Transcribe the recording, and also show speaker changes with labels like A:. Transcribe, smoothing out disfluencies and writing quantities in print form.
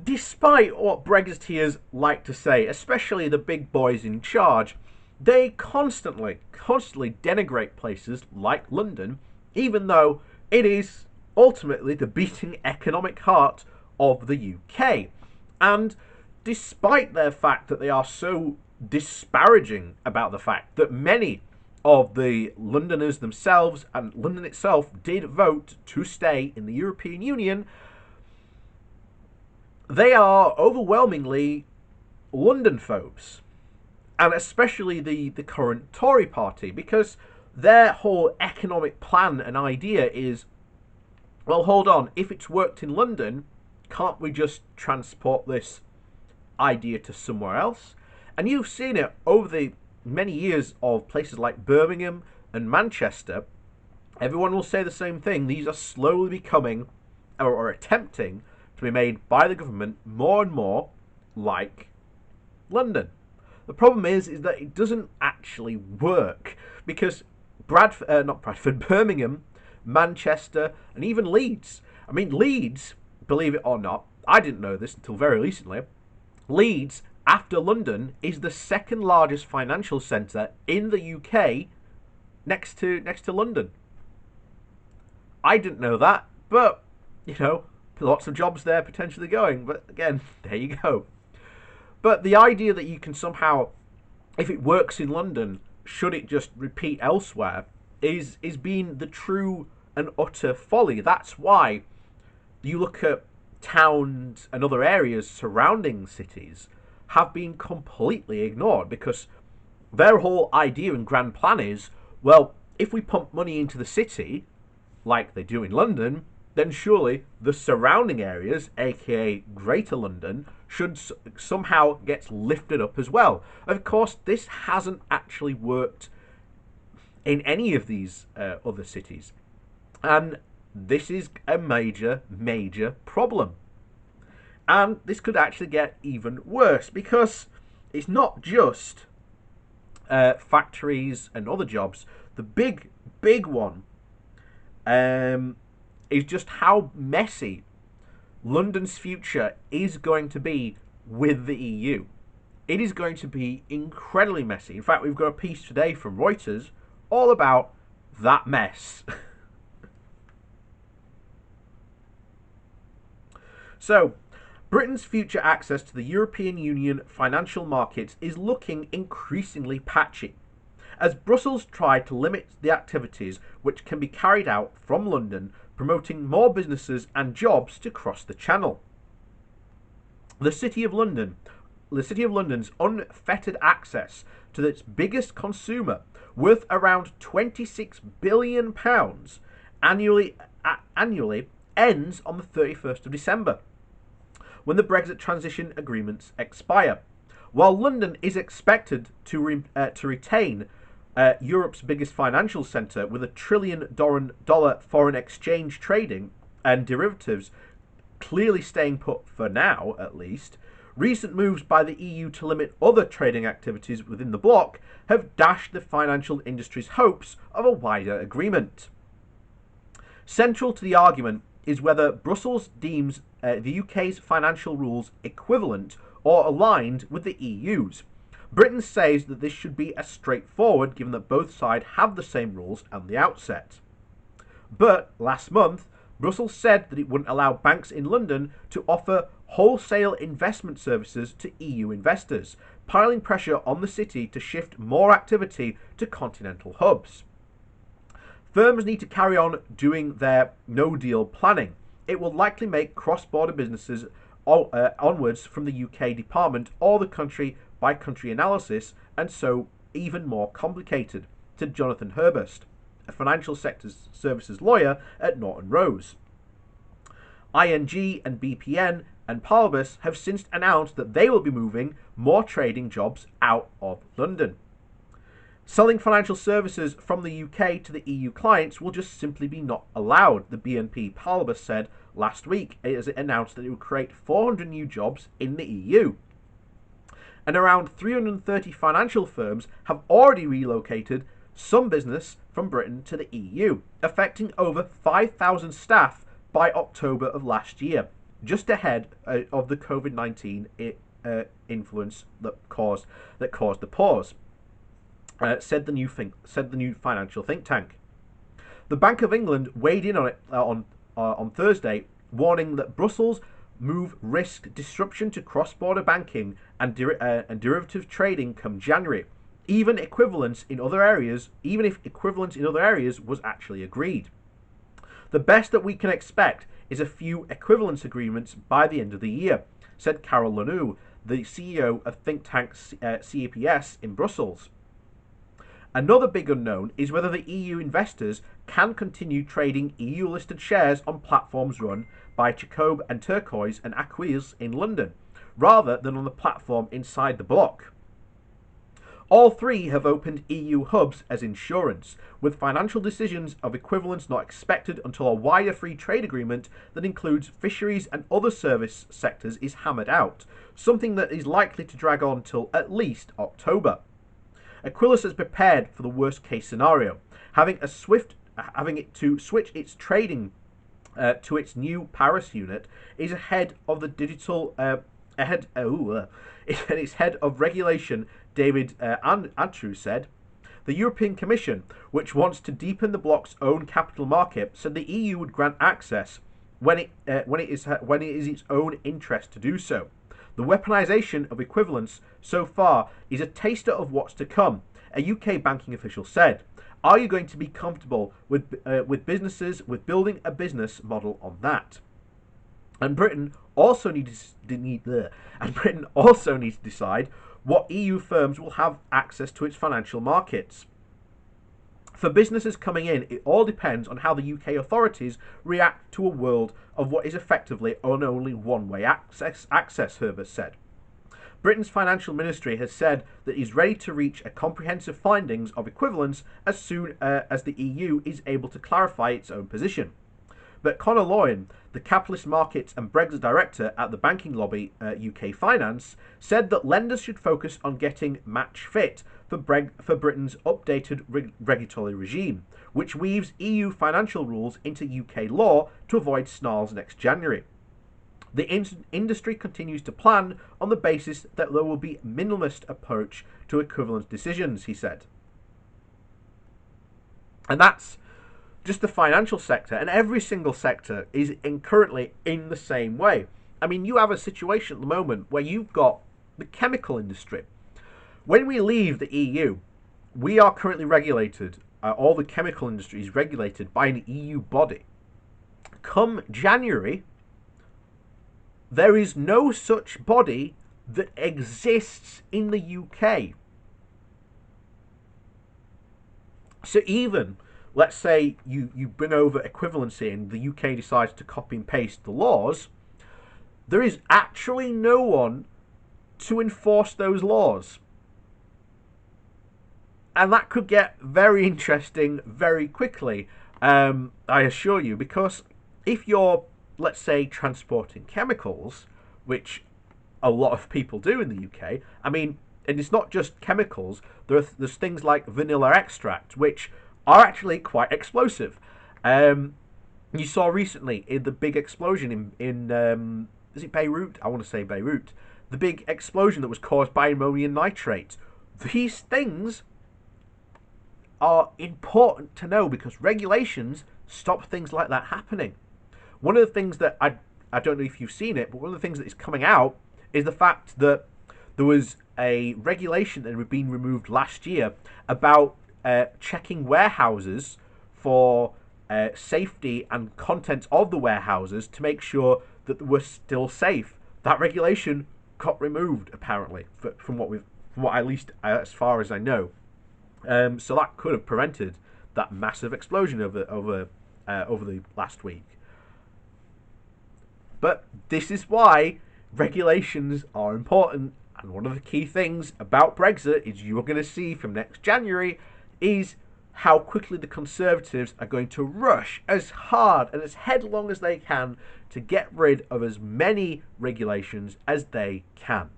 A: Despite what Brexiteers like to say, especially the big boys in charge, they constantly denigrate places like London, even though it is ultimately the beating economic heart of the UK. And despite their fact that they are so disparaging about the fact that many of the Londoners themselves and London itself did vote to stay in the European Union, they are overwhelmingly London phobes, and especially the current Tory party, because their whole economic plan and idea is, well, hold on, if it's worked in London, can't we just transport this idea to somewhere else? And you've seen it over the many years of places like Birmingham and Manchester. Everyone will say the same thing. These are slowly becoming, or attempting, to be made by the government more and more like London. The problem is that it doesn't actually work, because not Bradford, Birmingham, Manchester, and even Leeds. I mean, Leeds, believe it or not, I didn't know this until very recently. Leeds, after London, is the second largest financial centre in the UK, next to London. I didn't know that, but lots of jobs there potentially going. But again, there you go. But the idea that you can somehow, if it works in London, should it just repeat elsewhere, is being the true and utter folly. That's why you look at towns and other areas surrounding cities have been completely ignored, because their whole idea and grand plan is, well, if we pump money into the city, like they do in London, then surely the surrounding areas, aka Greater London, should somehow get lifted up as well. Of course, this hasn't actually worked in any of these other cities. And this is a major problem. And this could actually get even worse, because it's not just factories and other jobs. The big one is just how messy London's future is going to be with the EU. It is going to be incredibly messy. In fact, we've got a piece today from Reuters all about that mess. So, Britain's future access to the European Union financial markets is looking increasingly patchy, as Brussels try to limit the activities which can be carried out from London, promoting more businesses and jobs to cross the Channel. The City of London's unfettered access to its biggest consumer, worth around £26 billion annually, ends on the 31st of December, when the Brexit transition agreements expire. While London is expected to retain Europe's biggest financial centre, with $1 trillion foreign exchange trading and derivatives clearly staying put for now, at least, recent moves by the EU to limit other trading activities within the bloc have dashed the financial industry's hopes of a wider agreement. Central to the argument is whether Brussels deems the UK's financial rules equivalent or aligned with the EU's. Britain says that this should be as straightforward, given that both sides have the same rules at the outset. But last month, Brussels said that it wouldn't allow banks in London to offer wholesale investment services to EU investors, piling pressure on the city to shift more activity to continental hubs. Firms need to carry on doing their no-deal planning. It will likely make cross-border businesses onwards from the UK department or the country-by-country analysis, and so even more complicated, said Jonathan Herbst, a financial sector services lawyer at Norton Rose. ING and BPN and Paribas have since announced that they will be moving more trading jobs out of London. Selling financial services from the UK to the EU clients will just simply be not allowed, the BNP Paribas said last week, as it announced that it would create 400 new jobs in the EU. And around 330 financial firms have already relocated some business from Britain to the EU, affecting over 5,000 staff by October of last year. just ahead of the COVID-19 influence that caused the pause. Said the new financial think tank. The Bank of England weighed in on it on Thursday, warning that Brussels move risk disruption to cross-border banking and derivative trading come January, even if equivalence in other areas was actually agreed. The best that we can expect is a few equivalence agreements by the end of the year, said Carol Lanou, the CEO of think tank CEPS in Brussels. Another big unknown is whether the EU investors can continue trading EU-listed shares on platforms run by Jacob and Turquoise and Aquis in London, rather than on the platform inside the bloc. All three have opened EU hubs as insurance, with financial decisions of equivalence not expected until a wider free trade agreement that includes fisheries and other service sectors is hammered out, something that is likely to drag on till at least October. Aquilus has prepared for the worst case scenario, having it to switch its trading to its new Paris unit is ahead of the digital its head of regulation, David Andrew, said. The European Commission, which wants to deepen the bloc's own capital market, said the EU would grant access when it is its own interest to do so. The weaponisation of equivalence so far is a taster of what's to come, a UK banking official said. Are you going to be comfortable with building a business model on that? And Britain also needs to decide what EU firms will have access to its financial markets. For businesses coming in, it all depends on how the UK authorities react to a world of what is effectively only one-way access, Herbert said. Britain's financial ministry has said that it is ready to reach a comprehensive findings of equivalence as soon as the EU is able to clarify its own position. But Conor Loyan, the capitalist markets and Brexit director at the banking lobby UK Finance, said that lenders should focus on getting match fit for Britain's updated regulatory regime, which weaves EU financial rules into UK law to avoid snarls next January. The industry continues to plan on the basis that there will be a minimalist approach to equivalence decisions, he said. And that's just the financial sector, and every single sector is currently in the same way. I mean, you have a situation at the moment where you've got the chemical industry. When we leave the EU, we are currently regulated, all the chemical industry is regulated by an EU body. Come January, there is no such body that exists in the UK. So even, let's say you bring over equivalency and the UK decides to copy and paste the laws, there is actually no one to enforce those laws. And that could get very interesting very quickly, I assure you, because if you're, let's say, transporting chemicals, which a lot of people do in the UK, I mean, and it's not just chemicals, there's things like vanilla extract, which are actually quite explosive. You saw recently in the big explosion in is it Beirut? I want to say Beirut. The big explosion that was caused by ammonium nitrate. These things are important to know because regulations stop things like that happening. One of the things that I don't know if you've seen it, but one of the things that is coming out is the fact that there was a regulation that had been removed last year about checking warehouses for safety and contents of the warehouses to make sure that they were still safe. That regulation got removed apparently, from what at least as far as I know. So that could have prevented that massive explosion over the last week. But this is why regulations are important, and one of the key things about Brexit is you're going to see from next January is how quickly the Conservatives are going to rush as hard and as headlong as they can to get rid of as many regulations as they can.